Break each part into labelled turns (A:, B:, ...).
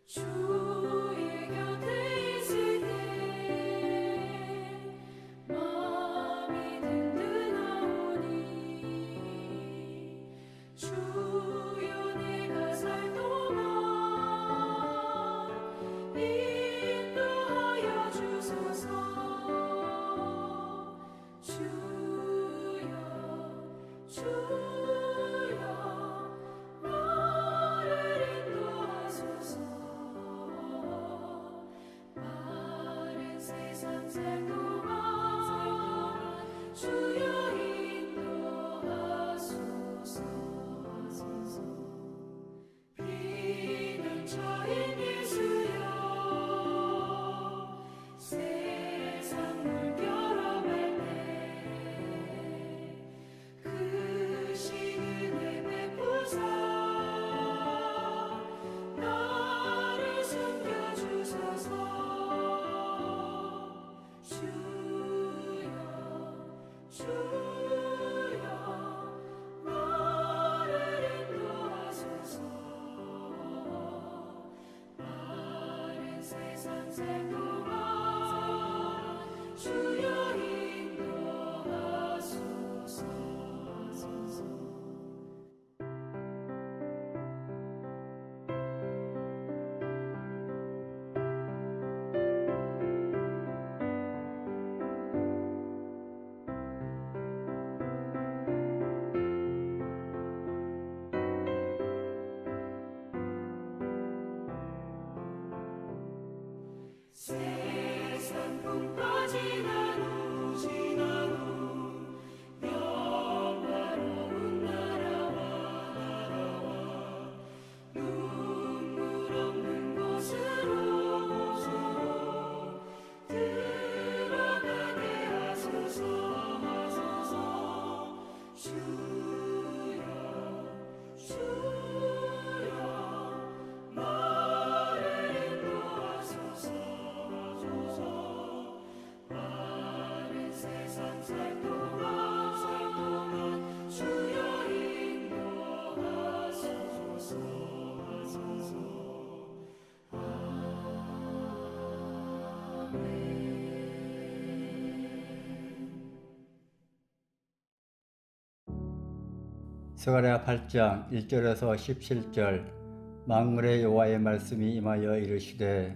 A: 주의 곁에 있을 때 마음이 든든하오니 주여 내가 살 동안 인도하여 주소서. 주여 나를 인도하소서. 세상 살 동안 주여 인도하소서. 비난처인 예수여 세상 물결어갈 때 크신 은혜 베푸사 나를 숨겨주소서. 주여 나를 인도하소서. 마른 세상 살 동안 주여 인도하소서. 세상 풍파 지난 후 영화로운 나라와 눈물 없는 곳으로 들어가게 하소서. 주여 나를 인도하소서. 세상 살 동안 주여 인도하소서.
B: 스가랴 8장 1절에서 17절. 만군의 여호와의 말씀이 임하여 이르시되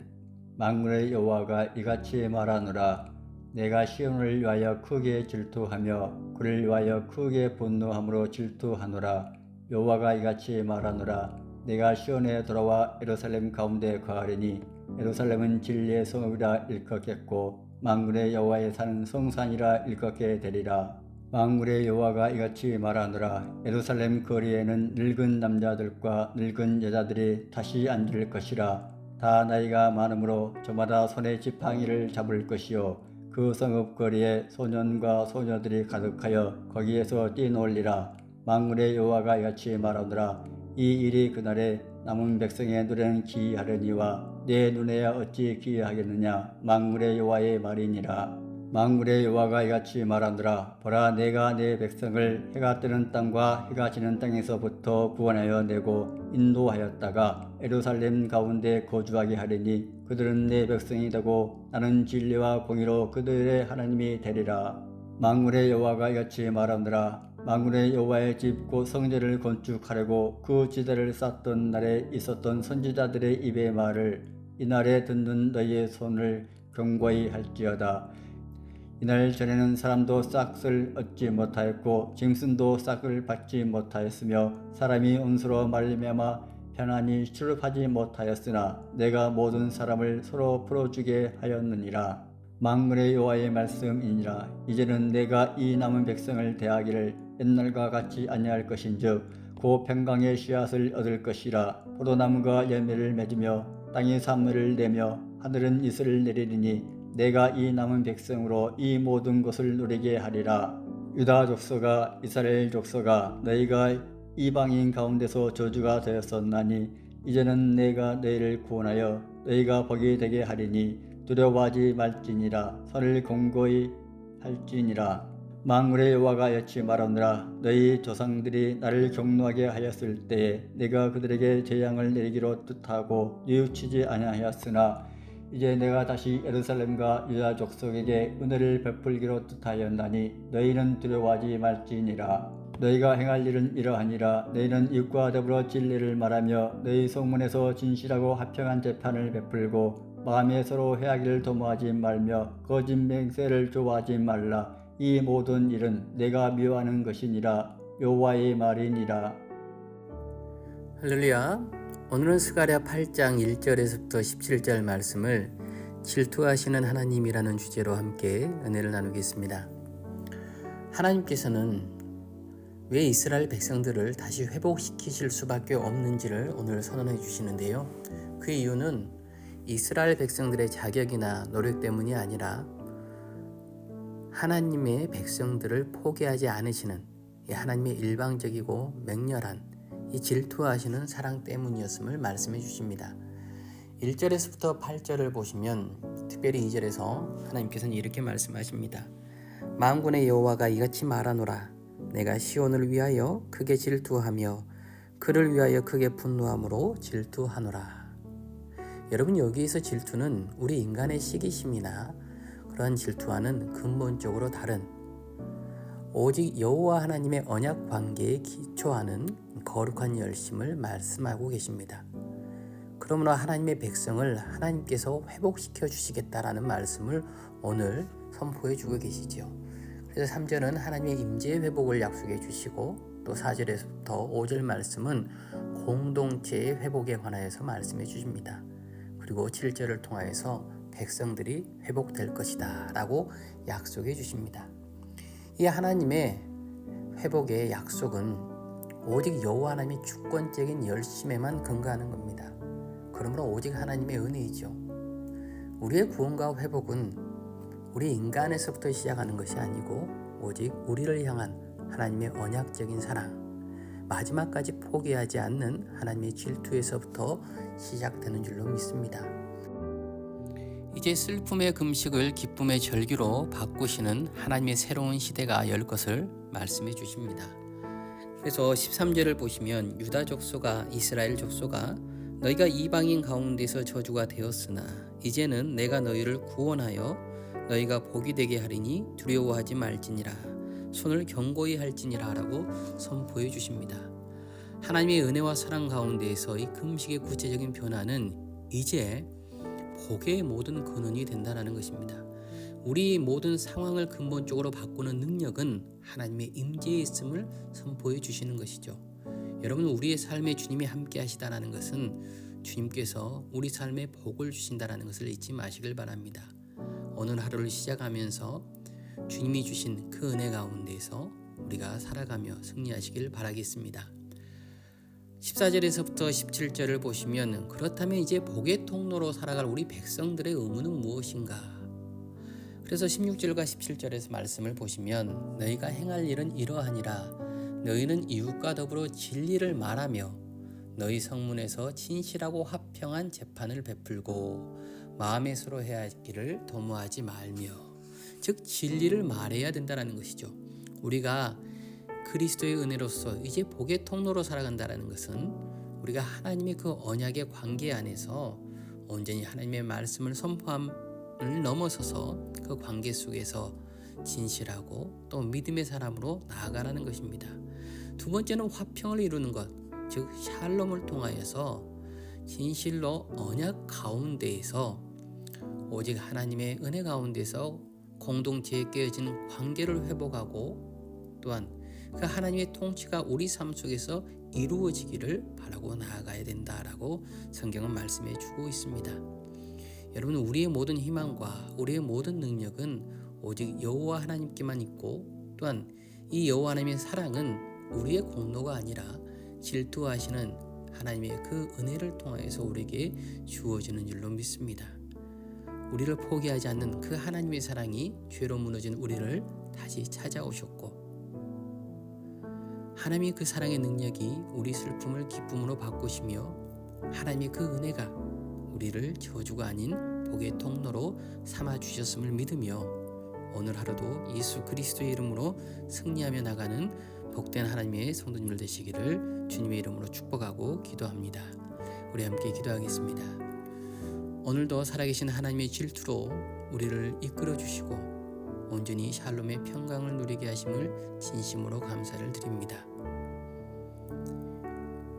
B: 만군의 여호와가 이같이 말하노라. 내가 시온을 위하여 크게 질투하며 그를 위하여 크게 분노함으로 질투하노라. 여호와가 이같이 말하노라. 내가 시온에 돌아와 예루살렘 가운데 거하리니 예루살렘은 진리의 성읍이라 일컫겠고 만군의 여호와의 산 성산이라 일컫게 되리라. 만군의 여호와가 이같이 말하노라. 예루살렘 거리에는 늙은 남자들과 늙은 여자들이 다시 앉을 것이라. 다 나이가 많으므로 저마다 손에 지팡이를 잡을 것이요 그 성읍 거리에 소년과 소녀들이 가득하여 거기에서 뛰놀리라. 만군의 여호와가 이같이 말하노라. 이 일이 그날에 남은 백성의 노래는 기이하려니와 내 눈에야 어찌 기이하겠느냐. 만군의 여호와의 말이니라. 만군의 여호와가 이같이 말하노라. 보라, 내가 내 백성을 해가 뜨는 땅과 해가 지는 땅에서부터 구원하여 내고 인도하였다가 예루살렘 가운데 거주하게 하리니 그들은 내 백성이 되고 나는 진리와 공의로 그들의 하나님이 되리라. 만군의 여호와가 이같이 말하노라. 만군의 여호와의 집 곧 성전을 건축하려고 그 지대를 쌓던 날에 있었던 선지자들의 입의 말을 이날에 듣는 너희의 손을 경고히 할지어다. 이날 전에는 사람도 싹을 얻지 못하였고 짐승도 싹을 받지 못하였으며 사람이 온수로 말미암아 편안히 출입하지 못하였으나 내가 모든 사람을 서로 풀어주게 하였느니라. 만군의 여호와의 말씀이니라. 이제는 내가 이 남은 백성을 대하기를 옛날과 같이 아니할 것인즉 곧 평강의 씨앗을 얻을 것이라. 포도나무가 열매를 맺으며 땅이 산물을 내며 하늘은 이슬을 내리리니 내가 이 남은 백성으로 이 모든 것을 누리게 하리라. 유다 족속아 이스라엘 족속아 너희가 이방인 가운데서 저주가 되었었나니 이제는 내가 너희를 구원하여 너희가 복이 되게 하리니 두려워하지 말지니라. 선을 공고히 할지니라. 만군의 여호와가 여치 말하노라. 너희 조상들이 나를 경노하게 하였을 때에 내가 그들에게 재앙을 내리기로 뜻하고 뉘우치지 아니하였으나 이제 내가 다시 예루살렘과 유다 족속에게 은혜를 베풀기로 뜻하였나니 너희는 두려워하지 말지니라. 너희가 행할 일은 이러하니라. 너희는 이웃과 더불어 진리를 말하며 너희 소문에서 진실하고 합평한 재판을 베풀고 마음에 서로 해하기를 도모하지 말며 거짓 맹세를 좋아하지 말라. 이 모든 일은 내가 미워하는 것이니라. 여호와의 말이니라.
C: 할렐루야. 오늘은 스가랴 8장 1절에서부터 17절 말씀을 질투하시는 하나님이라는 주제로 함께 은혜를 나누겠습니다. 하나님께서는 왜 이스라엘 백성들을 다시 회복시키실 수밖에 없는지를 오늘 선언해 주시는데요. 그 이유는 이스라엘 백성들의 자격이나 노력 때문이 아니라 하나님의 백성들을 포기하지 않으시는 하나님의 일방적이고 맹렬한 이 질투하시는 사랑 때문이었음을 말씀해 주십니다. 1절에서부터 8절을 보시면 특별히 2절에서 하나님께서는 이렇게 말씀하십니다. 만군의 여호와가 이같이 말하노라. 내가 시온을 위하여 크게 질투하며 그를 위하여 크게 분노함으로 질투하노라. 여러분, 여기에서 질투는 우리 인간의 시기심이나 그러한 질투와는 근본적으로 다른 오직 여호와 하나님의 언약 관계에 기초하는 거룩한 열심을 말씀하고 계십니다. 그러므로 하나님의 백성을 하나님께서 회복시켜 주시겠다라는 말씀을 오늘 선포해 주고 계시죠. 그래서 3절은 하나님의 임재의 회복을 약속해 주시고 또 4절에서부터 5절 말씀은 공동체의 회복에 관하여서 말씀해 주십니다. 그리고 7절을 통하여서 백성들이 회복될 것이다 라고 약속해 주십니다. 이 하나님의 회복의 약속은 오직 여호와 하나님의 주권적인 열심에만 근거하는 겁니다. 그러므로 오직 하나님의 은혜이죠. 우리의 구원과 회복은 우리 인간에서부터 시작하는 것이 아니고 오직 우리를 향한 하나님의 언약적인 사랑, 마지막까지 포기하지 않는 하나님의 질투에서부터 시작되는 줄로 믿습니다. 이제 슬픔의 금식을 기쁨의 절기로 바꾸시는 하나님의 새로운 시대가 열 것을 말씀해 주십니다. 그래서 13절을 보시면 유다 족속아 이스라엘 족속아 너희가 이방인 가운데서 저주가 되었으나 이제는 내가 너희를 구원하여 너희가 복이 되게 하리니 두려워하지 말지니라. 손을 견고히 할지니라 라고 선포해 주십니다. 하나님의 은혜와 사랑 가운데에서 이 금식의 구체적인 변화는 이제 복의 모든 근원이 된다는 것입니다. 우리 모든 상황을 근본적으로 바꾸는 능력은 하나님의 임재에 있음을 선포해 주시는 것이죠. 여러분, 우리의 삶에 주님이 함께 하시다라는 것은 주님께서 우리 삶에 복을 주신다라는 것을 잊지 마시길 바랍니다. 오늘 하루를 시작하면서 주님이 주신 그 은혜 가운데서 우리가 살아가며 승리하시길 바라겠습니다. 14절에서부터 17절을 보시면 그렇다면 이제 복의 통로로 살아갈 우리 백성들의 의무는 무엇인가? 그래서 16절과 17절에서 말씀을 보시면 너희가 행할 일은 이러하니라. 너희는 이웃과 더불어 진리를 말하며 너희 성문에서 진실하고 화평한 재판을 베풀고 마음에 서로 해하기를 도모하지 말며, 즉 진리를 말해야 된다는 것이죠. 우리가 그리스도의 은혜로서 이제 복의 통로로 살아간다는 것은 우리가 하나님의 그 언약의 관계 안에서 온전히 하나님의 말씀을 선포함을 넘어서서 그 관계 속에서 진실하고 또 믿음의 사람으로 나아가라는 것입니다. 두 번째는 화평을 이루는 것, 즉 샬롬을 통하여서 진실로 언약 가운데에서 오직 하나님의 은혜 가운데서 공동체에 깨어진 관계를 회복하고 또한 그 하나님의 통치가 우리 삶 속에서 이루어지기를 바라고 나아가야 된다라고 성경은 말씀해 주고 있습니다. 여러분, 우리의 모든 희망과 우리의 모든 능력은 오직 여호와 하나님께만 있고 또한 이 여호와 하나님의 사랑은 우리의 공로가 아니라 질투하시는 하나님의 그 은혜를 통하여서 우리에게 주어지는 줄로 믿습니다. 우리를 포기하지 않는 그 하나님의 사랑이 죄로 무너진 우리를 다시 찾아오셨고, 하나님의 그 사랑의 능력이 우리 슬픔을 기쁨으로 바꾸시며, 하나님의 그 은혜가 우리를 저주가 아닌 복의 통로로 삼아 주셨음을 믿으며, 오늘 하루도 예수 그리스도의 이름으로 승리하며 나가는 복된 하나님의 성도님들 되시기를 주님의 이름으로 축복하고 기도합니다. 우리 함께 기도하겠습니다. 오늘도 살아계신 하나님의 질투로 우리를 이끌어 주시고 온전히 샬롬의 평강을 누리게 하심을 진심으로 감사를 드립니다.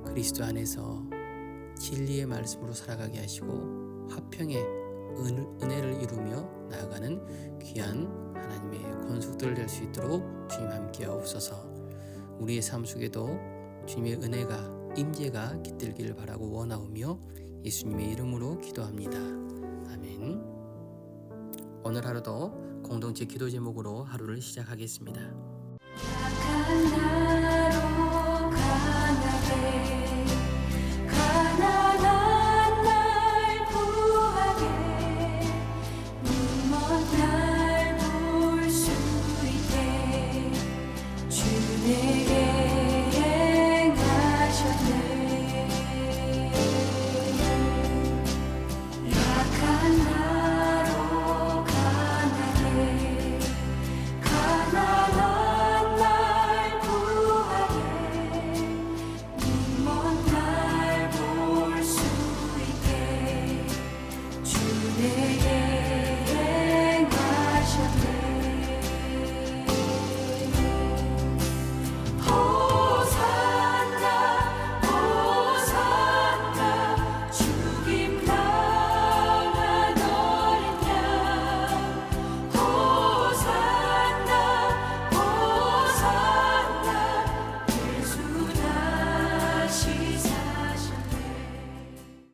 C: 그리스도 안에서 진리의 말씀으로 살아가게 하시고 화평의 은혜를 이루며 나아가는 귀한 하나님의 권속들 될 수 있도록 주님 함께 하옵소서. 우리의 삶 속에도 주님의 은혜가 임재가 깃들기를 바라고 원하오며 예수님의 이름으로 기도합니다. 아멘. 오늘 하루도 공동체 기도 제목으로 하루를 시작하겠습니다.
A: 약한 나